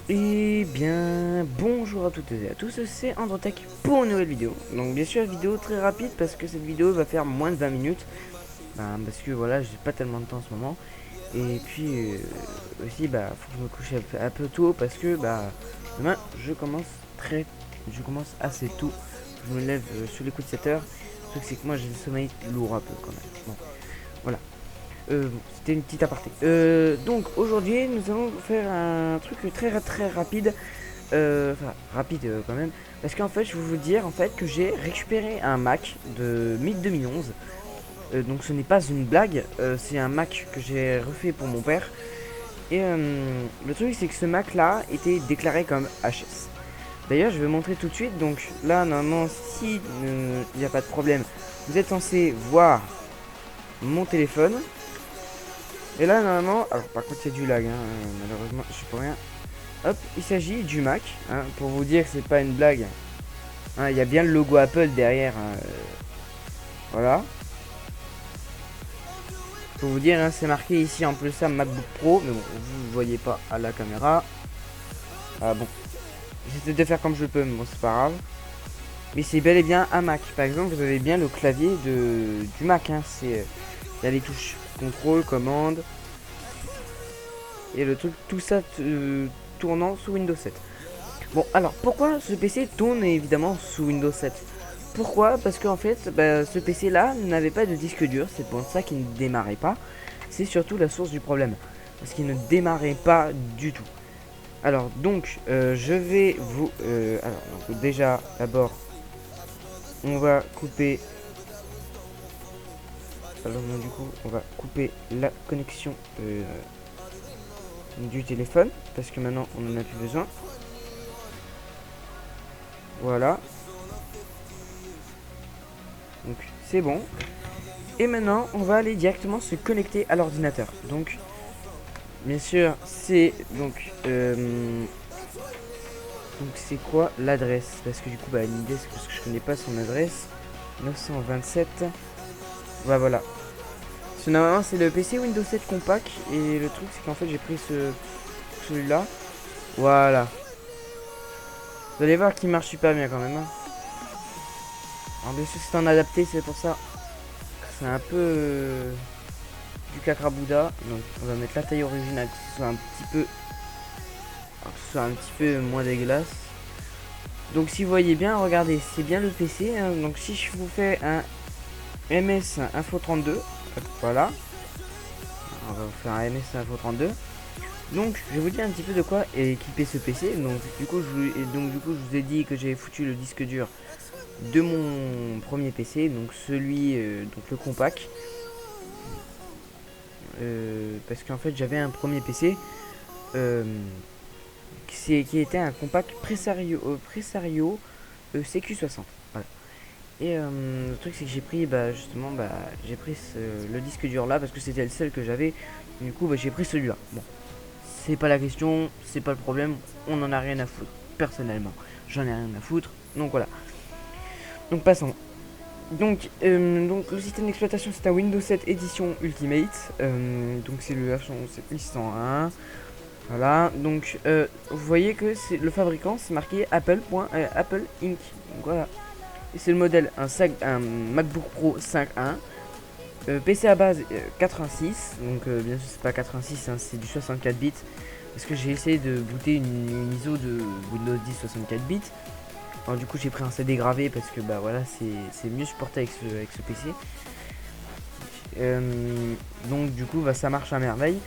Et bien, bonjour à toutes et à tous, c'est Androtech pour une nouvelle vidéo. Donc bien sûr, vidéo très rapide parce que cette vidéo va faire moins de 20 minutes. Parce que voilà, j'ai pas tellement de temps en ce moment. Et puis aussi, faut que je me couche un peu tôt parce que demain, je commence assez tôt. Je me lève sous les coups de 7 heures. Le truc c'est que moi j'ai le sommeil lourd un peu quand même. Bon, voilà. Bon, c'était une petite aparté. Donc aujourd'hui, nous allons faire un truc très rapide. Enfin, rapide quand même. Parce qu'en fait, je vais vous dire en fait que j'ai récupéré un Mac de mi-2011. Donc ce n'est pas une blague, c'est un Mac que j'ai refait pour mon père. Et le truc c'est que ce Mac là était déclaré comme HS. D'ailleurs, je vais montrer tout de suite. Donc là, normalement, si il n'y a pas de problème, vous êtes censé voir mon téléphone. Et là, normalement, alors par contre, il y a du lag, malheureusement, je sais pas rien. Hop, il s'agit du Mac, pour vous dire que c'est pas une blague. Il y a bien le logo Apple derrière, voilà. Pour vous dire, c'est marqué ici en plus ça MacBook Pro, mais bon, vous ne voyez pas à la caméra. Ah bon, j'essaie de faire comme je peux, mais bon, c'est pas grave. Mais c'est bel et bien un Mac. Par exemple, vous avez bien le clavier du Mac, c'est il y a les touches contrôle, commande et le truc, tout ça tournant sous Windows 7. Bon, alors pourquoi ce PC tourne évidemment sous Windows 7? Pourquoi? Parce qu'en fait, ce PC là n'avait pas de disque dur, c'est pour ça qu'il ne démarrait pas. C'est surtout la source du problème, parce qu'il ne démarrait pas du tout. Alors donc, je vais vous... alors donc, déjà, d'abord, on va couper... Alors du coup, on va couper la connexion du téléphone, parce que maintenant on n'en a plus besoin. Voilà. Donc c'est bon. Et maintenant, on va aller directement se connecter à l'ordinateur. Donc, bien sûr, c'est donc c'est quoi l'adresse? Parce que du coup, l'idée c'est parce que je connais pas son adresse. 927. Voilà. Normalement, c'est le PC Windows 7 compact. Et le truc, c'est qu'en fait, j'ai pris celui-là. Voilà. Vous allez voir qu'il marche super bien quand même. Alors, bien sûr, c'est en adapté, c'est pour ça. C'est un peu du cacrabouda. Donc, on va mettre la taille originale, que ce soit un petit peu moins dégueulasse. Donc si vous voyez bien, regardez, c'est bien le PC. Donc si je vous fais un MS Info 32, voilà, on va vous faire un MS Info 32. Donc je vais vous dire un petit peu de quoi est équipé ce PC. Donc du coup je vous ai dit que j'ai foutu le disque dur de mon premier PC, donc celui donc le compact. Parce qu'en fait j'avais un premier PC qui était un compact Presario CQ60. Voilà. Et le truc c'est que j'ai pris justement j'ai pris le disque dur là parce que c'était le seul que j'avais. Du coup j'ai pris celui-là. Bon, c'est pas la question, c'est pas le problème, on en a rien à foutre. Personnellement, j'en ai rien à foutre. Donc voilà. Donc passons. Donc le système d'exploitation c'est un Windows 7 édition Ultimate. Donc c'est le H17101. Voilà, donc vous voyez que c'est le fabricant, c'est marqué Apple Inc. Donc voilà. Et c'est le modèle un MacBook Pro 5.1. PC à base 86. Donc bien sûr c'est pas 86, c'est du 64 bits. Parce que j'ai essayé de booter une ISO de Windows 10 64 bits. Alors du coup j'ai pris un CD gravé parce que voilà c'est mieux supporté avec ce PC. Donc du coup ça marche à merveille.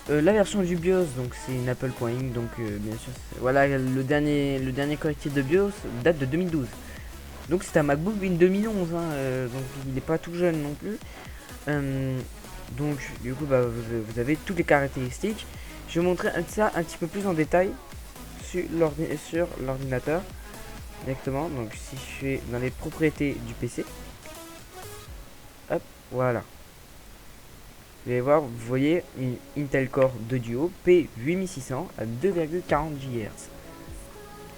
La version du BIOS, donc c'est une Apple.inc, donc bien sûr, voilà le dernier correctif de BIOS date de 2012. Donc c'est un MacBook Win 2011, donc il n'est pas tout jeune non plus. Donc du coup vous avez toutes les caractéristiques. Je vais vous montrer ça un petit peu plus en détail sur l'ordinateur directement. Donc si je fais dans les propriétés du PC, hop, voilà. Vous allez voir, vous voyez une Intel Core 2 Duo P8600 à 2,40 GHz.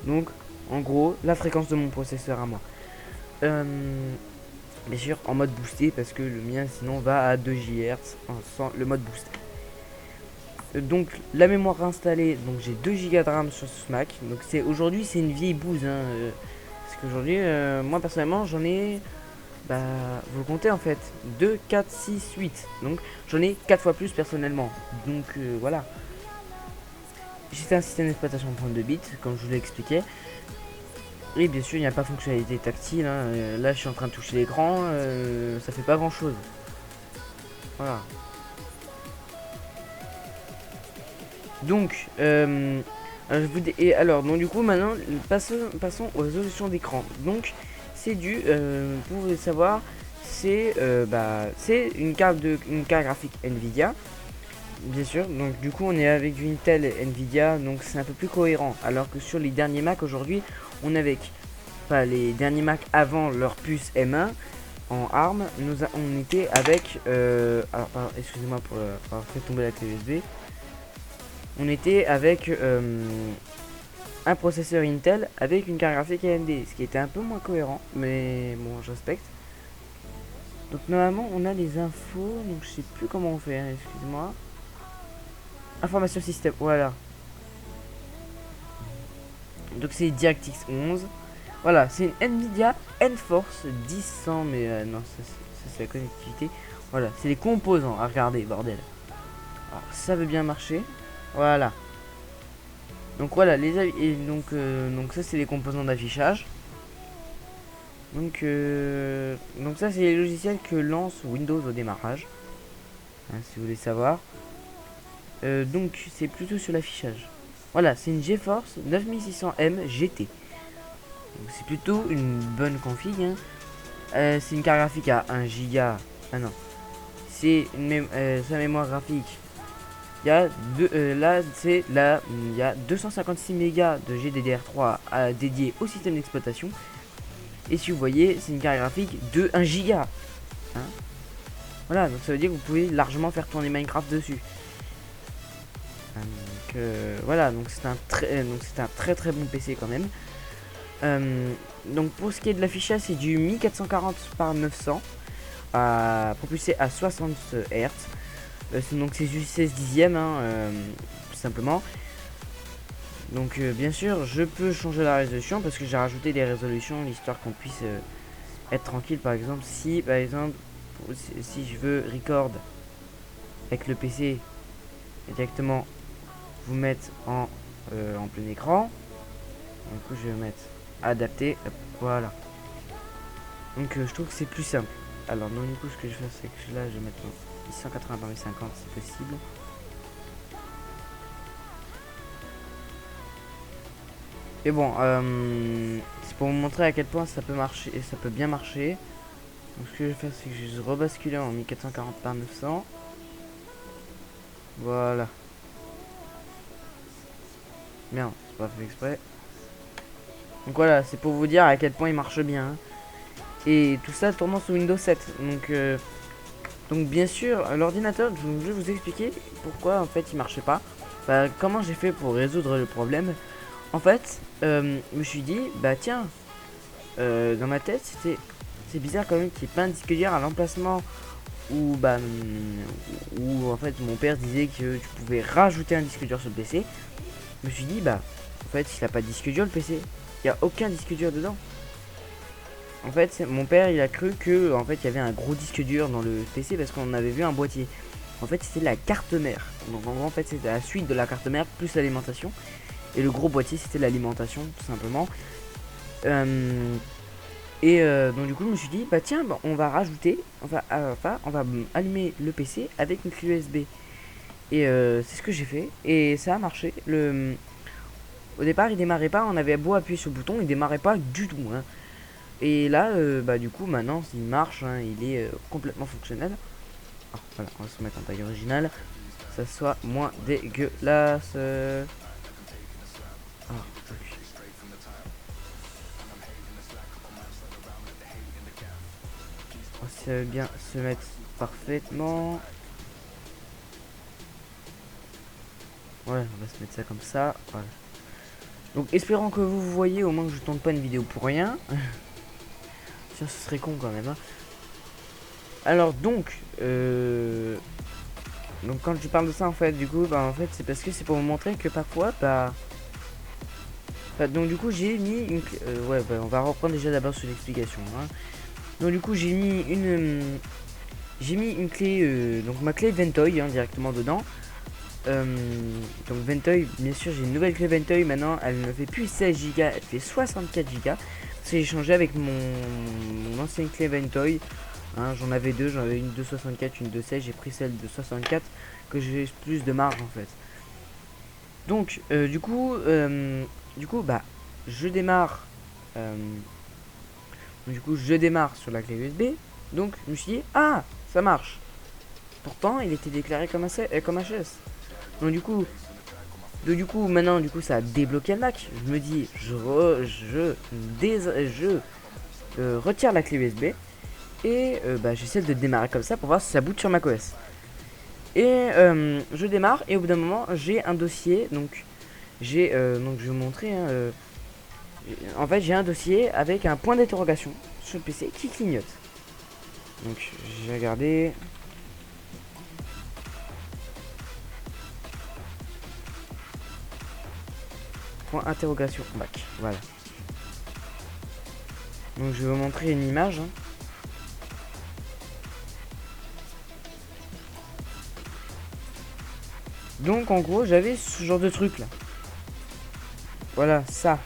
Donc, en gros, la fréquence de mon processeur à moi. Bien sûr, en mode boosté, parce que le mien, sinon, va à 2 GHz sans le mode boosté. Donc la mémoire installée, donc j'ai 2 Go de RAM sur ce Mac. Donc c'est aujourd'hui c'est une vieille bouse, hein, parce qu'aujourd'hui moi personnellement j'en ai, bah vous le comptez en fait, 2, 4, 6, 8. Donc j'en ai 4 fois plus personnellement. Donc voilà. J'ai un système d'exploitation 32 bits comme je vous l'ai expliqué. Et bien sûr il n'y a pas fonctionnalité tactile, hein. Là je suis en train de toucher l'écran, ça fait pas grand chose. Voilà. Donc, et alors, donc du coup, maintenant, passons aux résolutions d'écran. Donc, c'est pour le savoir, c'est une carte graphique Nvidia, bien sûr. Donc, du coup, on est avec du Intel Nvidia, donc c'est un peu plus cohérent. Alors que sur les derniers Mac aujourd'hui, on est avec, enfin, les derniers Mac avant leur puce M1 en ARM, on était avec, alors, excusez-moi pour avoir fait tomber la clé USB. On était avec un processeur Intel avec une carte graphique AMD, ce qui était un peu moins cohérent, mais bon, je respecte. Donc normalement, on a les infos, donc je sais plus comment on fait, hein, excusez-moi. Information système, voilà. Donc c'est DirectX 11. Voilà, c'est une Nvidia Enforce 1000, mais non, ça c'est la connectivité. Voilà, c'est les composants à regarder, bordel. Alors, ça veut bien marcher. Voilà. Donc voilà, donc ça c'est les composants d'affichage. Donc ça c'est les logiciels que lance Windows au démarrage, hein, si vous voulez savoir. Donc c'est plutôt sur l'affichage. Voilà, c'est une GeForce 9600M GT. C'est plutôt une bonne config, hein. C'est une carte graphique à 1 Go. Ah non, c'est sa mémoire graphique. Il y a il y a 256 mégas de GDDR3 dédié au système d'exploitation. Et si vous voyez, c'est une carte graphique de 1 Go. Hein, voilà, donc ça veut dire que vous pouvez largement faire tourner Minecraft dessus. Donc voilà, donc c'est un très bon PC quand même. Donc pour ce qui est de l'affichage, c'est du 1440 par 900 propulsé à 60 Hz. Donc c'est juste 16 dixièmes, hein, tout simplement. Donc bien sûr je peux changer la résolution parce que j'ai rajouté des résolutions histoire qu'on puisse être tranquille. Par exemple si je veux record avec le PC et directement vous mettre en plein écran, du coup je vais mettre adapté, voilà. Donc je trouve que c'est plus simple. Alors donc du coup ce que je fais c'est que là je vais mettre 180 par 1050 si possible. Et bon, c'est pour vous montrer à quel point ça peut marcher et ça peut bien marcher. Donc ce que je vais faire c'est que je vais rebasculer en 1440 par 900. Voilà. Merde, c'est pas fait exprès. Donc voilà, c'est pour vous dire à quel point il marche bien, hein. Et tout ça tournant sous Windows 7. Donc bien sûr, l'ordinateur, je vais vous expliquer pourquoi en fait il marchait pas. Bah, comment j'ai fait pour résoudre le problème. En fait, je me suis dit, bah tiens, dans ma tête, c'est bizarre quand même qu'il n'y ait pas un disque dur à l'emplacement où, où en fait mon père disait que tu pouvais rajouter un disque dur sur le PC. Je me suis dit, bah en fait, il n'a pas de disque dur le PC, il n'y a aucun disque dur dedans. En fait, mon père il a cru que en fait il y avait un gros disque dur dans le PC parce qu'on avait vu un boîtier. En fait, c'était la carte mère. Donc en gros, en fait, c'était la suite de la carte mère plus l'alimentation. Et le gros boîtier c'était l'alimentation tout simplement. Donc du coup je me suis dit bah tiens on va rajouter, on va allumer le PC avec une clé USB. Et c'est ce que j'ai fait et ça a marché. Au départ il démarrait pas, on avait beau appuyer sur le bouton, il démarrait pas du tout, hein. Et là du coup maintenant il marche, hein, il est complètement fonctionnel. Alors, voilà, on va se mettre en taille originale, ça soit moins dégueulasse. Ça veut bien se mettre parfaitement. Ouais, on va se mettre ça comme ça. Voilà. Donc espérons que vous voyez au moins que je tourne pas une vidéo pour rien. Ça ce serait con quand même, hein. Alors donc Donc quand je parle de ça en fait, du coup, bah en fait c'est parce que c'est pour vous montrer que parfois, donc du coup j'ai mis une ouais, bah, on va reprendre déjà d'abord sur l'explication. Hein. Donc du coup j'ai mis une clé, donc ma clé Ventoy hein, directement dedans. Donc Ventoy, bien sûr j'ai une nouvelle clé Ventoy maintenant, elle ne fait plus 16 Go, elle fait 64 Go. Parce que j'ai changé avec mon ancienne clé Ventoy. Hein, j'en avais deux, j'en avais une de 64, une de 16, j'ai pris celle de 64 que j'ai plus de marge en fait. Donc du coup bah je démarre je démarre sur la clé USB. Donc je me suis dit ah ça marche. Pourtant il était déclaré comme HS. Donc du coup maintenant du coup ça a débloqué le Mac. Je me dis je retire la clé USB et bah, j'essaie de démarrer comme ça pour voir si ça boot sur macOS. Et je démarre et au bout d'un moment j'ai un dossier donc donc je vais vous montrer hein, en fait j'ai un dossier avec un point d'interrogation sur le PC qui clignote. Donc j'ai regardé. Point interrogation Mac, voilà. Donc je vais vous montrer une image. Hein. Donc en gros j'avais ce genre de truc là. Voilà ça.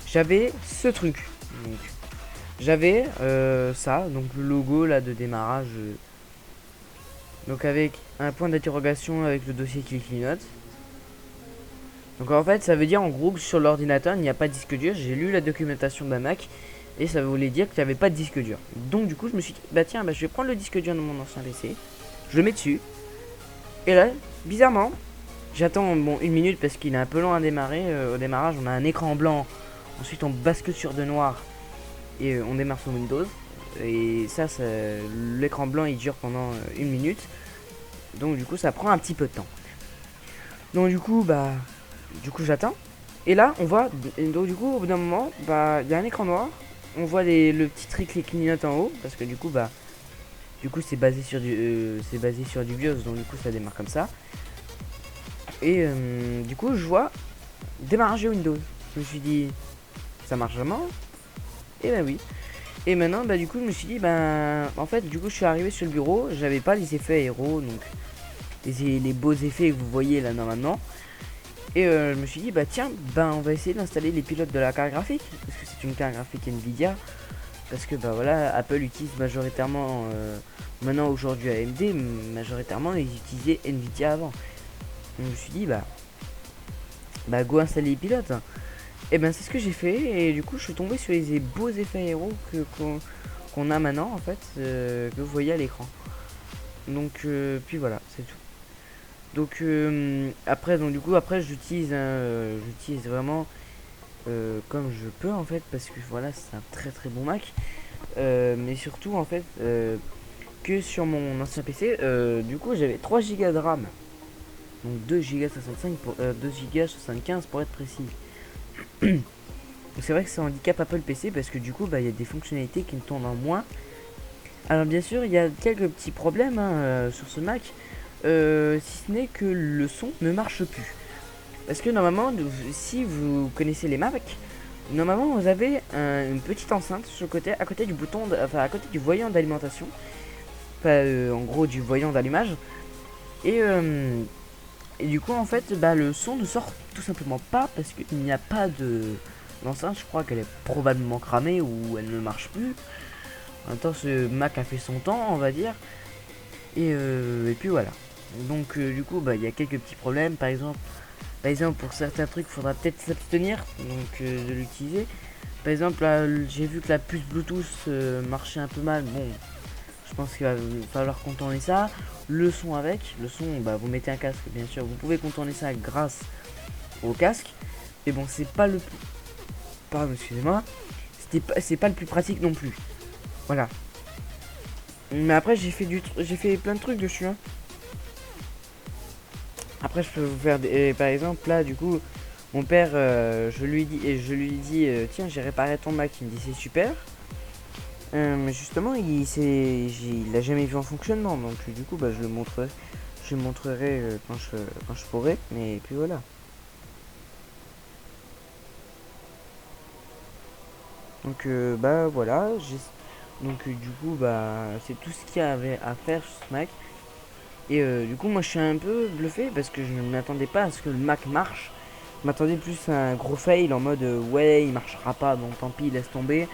J'avais ce truc. Donc j'avais ça, donc le logo là de démarrage. Donc avec un point d'interrogation avec le dossier qui clignote. Donc en fait ça veut dire en gros que sur l'ordinateur il n'y a pas de disque dur. J'ai lu la documentation d'un Mac et ça voulait dire qu'il n'y avait pas de disque dur. Donc du coup je me suis dit bah tiens bah, je vais prendre le disque dur de mon ancien PC. Je le mets dessus. Et là bizarrement j'attends bon une minute parce qu'il est un peu long à démarrer. Au démarrage on a un écran blanc. Ensuite on bascule sur de noir. Et on démarre sur Windows. Et ça l'écran blanc il dure pendant une minute. Donc du coup ça prend un petit peu de temps. Donc du coup j'attends. Et là on voit, donc du coup au bout d'un moment bah il y a un écran noir. On voit le petit truc qui clignote en haut. Parce que du coup c'est basé sur du BIOS. Donc du coup ça démarre comme ça. Et du coup je vois démarrage Windows. Je me suis dit ça marche vraiment. Et bah oui. Et maintenant bah du coup je me suis dit bah en fait du coup je suis arrivé sur le bureau. J'avais pas les effets aéro. Donc les beaux effets que vous voyez là normalement. Et je me suis dit bah tiens bah on va essayer d'installer les pilotes de la carte graphique. Parce que c'est une carte graphique Nvidia. Parce que bah voilà Apple utilise majoritairement maintenant aujourd'hui AMD. Majoritairement ils utilisaient Nvidia avant. Donc je me suis dit bah go installer les pilotes. Et ben c'est ce que j'ai fait. Et du coup je suis tombé sur les beaux effets aéro qu'on a maintenant en fait. Que vous voyez à l'écran. Donc puis voilà c'est tout. Donc après donc du coup après j'utilise vraiment comme je peux en fait parce que voilà c'est un très très bon Mac mais surtout en fait que sur mon ancien PC du coup j'avais 3 Go de RAM donc 2 Go 65 pour 2 Go 75 pour être précis. C'est vrai que ça handicape Apple PC parce que du coup bah il y a des fonctionnalités qui me tournent en moins. Alors bien sûr il y a quelques petits problèmes hein, sur ce Mac. Si ce n'est que le son ne marche plus. Parce que normalement, si vous connaissez les Mac, normalement vous avez une petite enceinte sur le côté, à côté du bouton, à côté du voyant d'alimentation. Enfin, en gros du voyant d'allumage. Et du coup en fait, bah, le son ne sort tout simplement pas parce qu'il n'y a pas de l'enceinte. Je crois qu'elle est probablement cramée ou elle ne marche plus. En même temps, ce Mac a fait son temps, on va dire. Et puis voilà. Donc du coup bah il y a quelques petits problèmes par exemple pour certains trucs il faudra peut-être s'abstenir donc de l'utiliser. Par exemple là j'ai vu que la puce Bluetooth marchait un peu mal. Bon je pense qu'il va falloir contourner ça. Le son bah vous mettez un casque bien sûr, vous pouvez contourner ça grâce au casque. Mais bon c'est pas le plus pardon excusez-moi, c'est pas le plus pratique non plus. Voilà. Mais après j'ai fait plein de trucs dessus hein. Après je peux vous faire par exemple là du coup mon père je lui dis tiens j'ai réparé ton Mac, il me dit c'est super. Mais justement, il a jamais vu en fonctionnement, donc du coup, bah, je le montrerai quand je pourrai, mais puis voilà. Donc bah voilà, donc du coup bah c'est tout ce qu'il y avait à faire sur ce Mac. Et du coup moi je suis un peu bluffé parce que je ne m'attendais pas à ce que le Mac marche. Je m'attendais plus à un gros fail en mode ouais il marchera pas donc tant pis laisse tomber.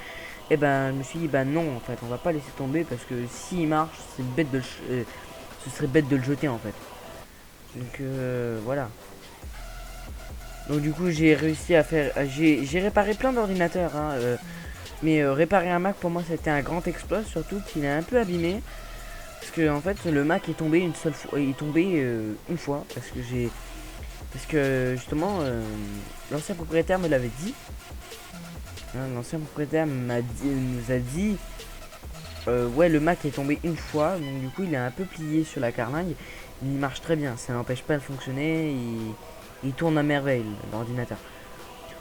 Et ben je me suis dit bah non en fait on va pas laisser tomber parce que s'il marche c'est bête ce serait bête de le jeter en fait. Donc voilà. Donc du coup j'ai réussi à faire j'ai réparé plein d'ordinateurs hein, mais réparer un Mac pour moi c'était un grand exploit, surtout qu'il est un peu abîmé. Parce que en fait le Mac est tombé une seule fois, il est tombé une fois parce que justement l'ancien propriétaire me l'avait dit. Hein, l'ancien propriétaire nous a dit ouais le Mac est tombé une fois, donc du coup il est un peu plié sur la carlingue. Il marche très bien, ça n'empêche pas de fonctionner, il tourne à merveille l'ordinateur.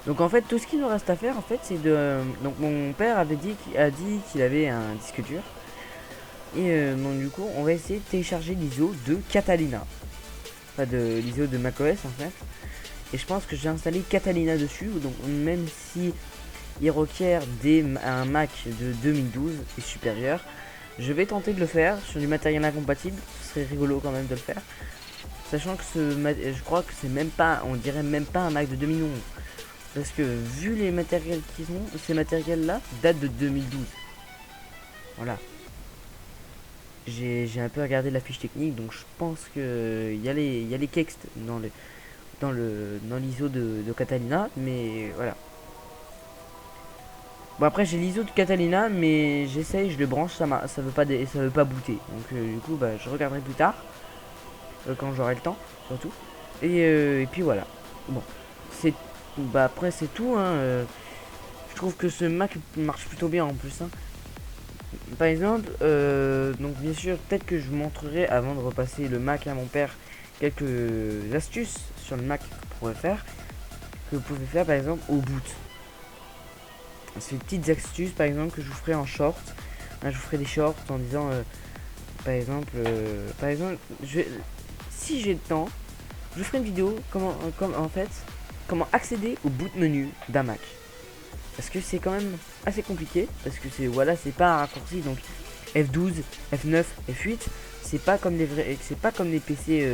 Donc en fait tout ce qu'il nous reste à faire en fait c'est de. Donc mon père a dit qu'il avait un disque dur. Et donc du coup on va essayer de télécharger l'ISO de Catalina. Enfin de l'ISO de macOS en fait. Et je pense que j'ai installé Catalina dessus. Donc même si il requiert un Mac de 2012 et supérieur, je vais tenter de le faire sur du matériel incompatible. Ce serait rigolo quand même de le faire. Sachant que je crois que c'est même pas, on dirait même pas un Mac de 2011. Parce que vu les matériels qu'ils ont, ces matériels là datent de 2012. Voilà. J'ai un peu regardé la fiche technique, donc je pense que il y a les textes dans l'ISO de Catalina, mais voilà. Bon après j'ai l'ISO de Catalina, mais j'essaye, je le branche, ça veut pas booter. Donc du coup bah je regarderai plus tard, quand j'aurai le temps surtout. Et puis voilà. Bon, c'est bah après c'est tout. Hein, je trouve que ce Mac marche plutôt bien en plus. Hein. Par exemple, donc bien sûr, peut-être que je vous montrerai avant de repasser le Mac à mon père quelques astuces sur le Mac que vous pouvez faire par exemple au boot. C'est des petites astuces par exemple que je vous ferai en short. Là, je vous ferai des shorts en disant par exemple, si j'ai le temps, je vous ferai une vidéo comment accéder au boot menu d'un Mac. Parce que c'est quand même assez compliqué. Parce que c'est pas un raccourci. Donc F12, F9, F8, c'est pas comme les PC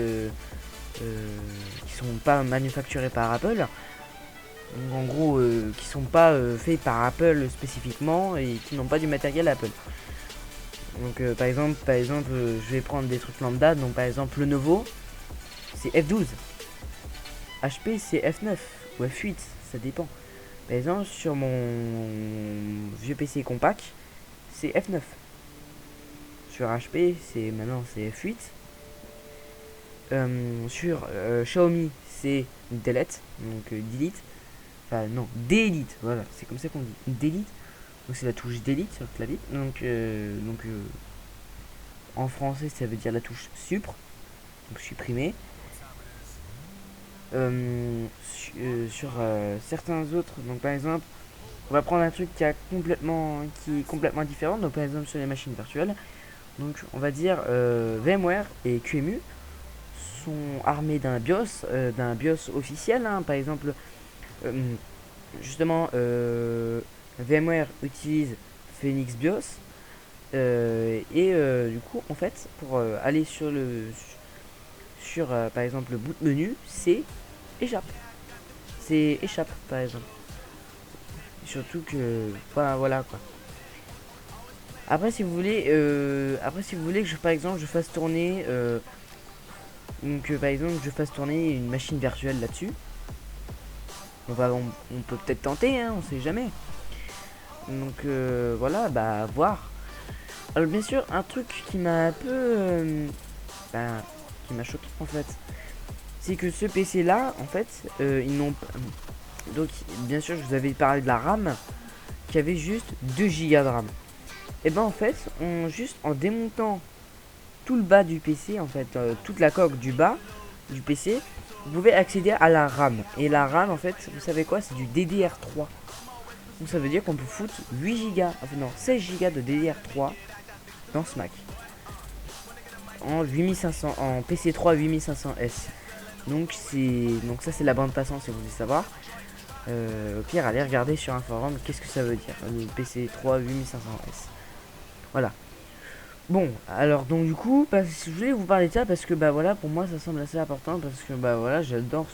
qui sont pas manufacturés par Apple. Donc, en gros, qui sont pas faits par Apple spécifiquement et qui n'ont pas du matériel Apple. Donc par exemple, je vais prendre des trucs lambda. Donc par exemple, Lenovo, c'est F12. HP, c'est F9 ou F8, ça dépend. Par exemple, sur mon vieux PC compact, c'est F9. Sur HP, c'est F8. Sur Xiaomi, c'est Delete. Donc Delete. Enfin non, Delete. Voilà, c'est comme ça qu'on dit. Delete. Donc c'est la touche Delete sur le clavier. Donc en français, ça veut dire la touche Supr. Donc supprimer. Sur certains autres, donc par exemple on va prendre un truc qui est complètement différent. Donc par exemple sur les machines virtuelles, donc on va dire VMware et QEMU sont armés d'un BIOS officiel. Hein. Par exemple justement VMware utilise Phoenix BIOS et du coup en fait pour aller sur par exemple le boot menu, c'est échappe par exemple. Surtout que voilà quoi. Après si vous voulez que par exemple je fasse tourner par exemple je fasse tourner une machine virtuelle là-dessus, on peut peut-être tenter, hein, on sait jamais. Donc voilà, bah à voir. Alors bien sûr un truc qui m'a un peu qui m'a choqué en fait, c'est que ce PC là en fait ils n'ont pas. Donc bien sûr je vous avais parlé de la RAM qui avait juste 2 Go de RAM. Et ben en fait juste en démontant tout le bas du PC, en fait toute la coque du bas du PC, vous pouvez accéder à la RAM. Et la RAM en fait vous savez quoi, c'est du DDR3. Donc ça veut dire qu'on peut foutre 8 Go, enfin non, 16 Go de DDR3 dans ce Mac. En 8500, en PC3 8500S. Donc ça c'est la bande passante si vous voulez savoir. Au pire, allez regarder sur un forum qu'est-ce que ça veut dire, le PC3 8500S. Voilà. Bon, alors donc du coup, je voulais vous parler de ça parce que bah voilà, pour moi ça semble assez important parce que bah voilà, j'adore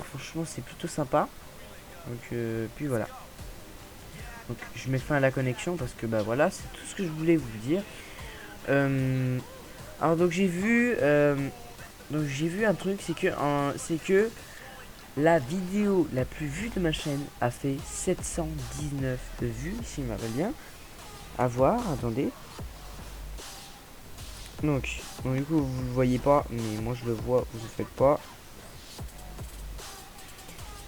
franchement, c'est plutôt sympa. Donc puis voilà. Donc je mets fin à la connexion parce que bah voilà, c'est tout ce que je voulais vous dire. Alors donc j'ai vu un truc, c'est que la vidéo la plus vue de ma chaîne a fait 719 de vues, si je me rappelle bien. À voir, attendez. Donc du coup vous le voyez pas, mais moi je le vois, vous ne faites pas.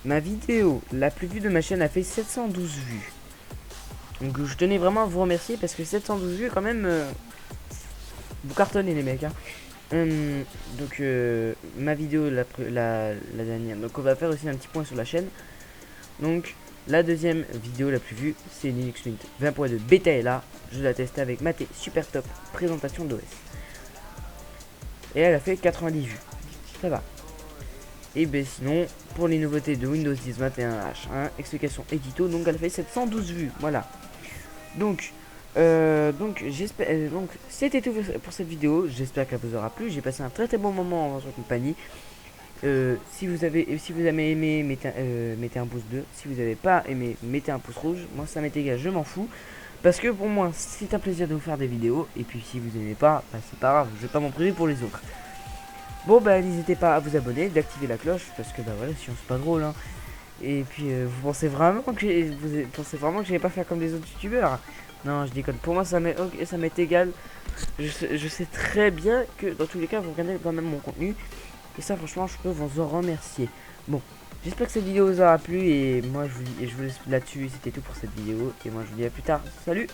Ma vidéo la plus vue de ma chaîne a fait 712 vues. Donc je tenais vraiment à vous remercier parce que 712 vues quand même, vous cartonnez les mecs. Hein. Donc ma vidéo la dernière. Donc on va faire aussi un petit point sur la chaîne. Donc la deuxième vidéo la plus vue, c'est Linux Mint 20.2 bêta est là. Je l'ai testé avec Maté super top présentation d'OS. Et elle a fait 90 vues. Ça va. Et ben sinon, pour les nouveautés de Windows 10 21H1, explication édito, donc elle fait 712 vues. Voilà. Donc j'espère, donc c'était tout pour cette vidéo. J'espère qu'elle vous aura plu. J'ai passé un très très bon moment en votre compagnie. Si vous avez aimé, mettez un pouce bleu. Si vous n'avez pas aimé, mettez un pouce rouge. Moi ça m'est égal, je m'en fous. Parce que pour moi c'est un plaisir de vous faire des vidéos. Et puis si vous n'aimez pas, bah, c'est pas grave, je vais pas m'en priver pour les autres. Bon bah n'hésitez pas à vous abonner, d'activer la cloche. Parce que bah voilà, sinon c'est pas drôle hein. Et puis vous pensez vraiment que je vais pas faire comme les autres youtubeurs? Non, je déconne. Pour moi ça m'est égal. Je sais très bien que dans tous les cas vous regardez quand même mon contenu. Et ça franchement je peux vous en remercier. Bon, j'espère que cette vidéo vous aura plu. Et moi je vous laisse là-dessus. C'était tout pour cette vidéo. Et moi je vous dis à plus tard. Salut!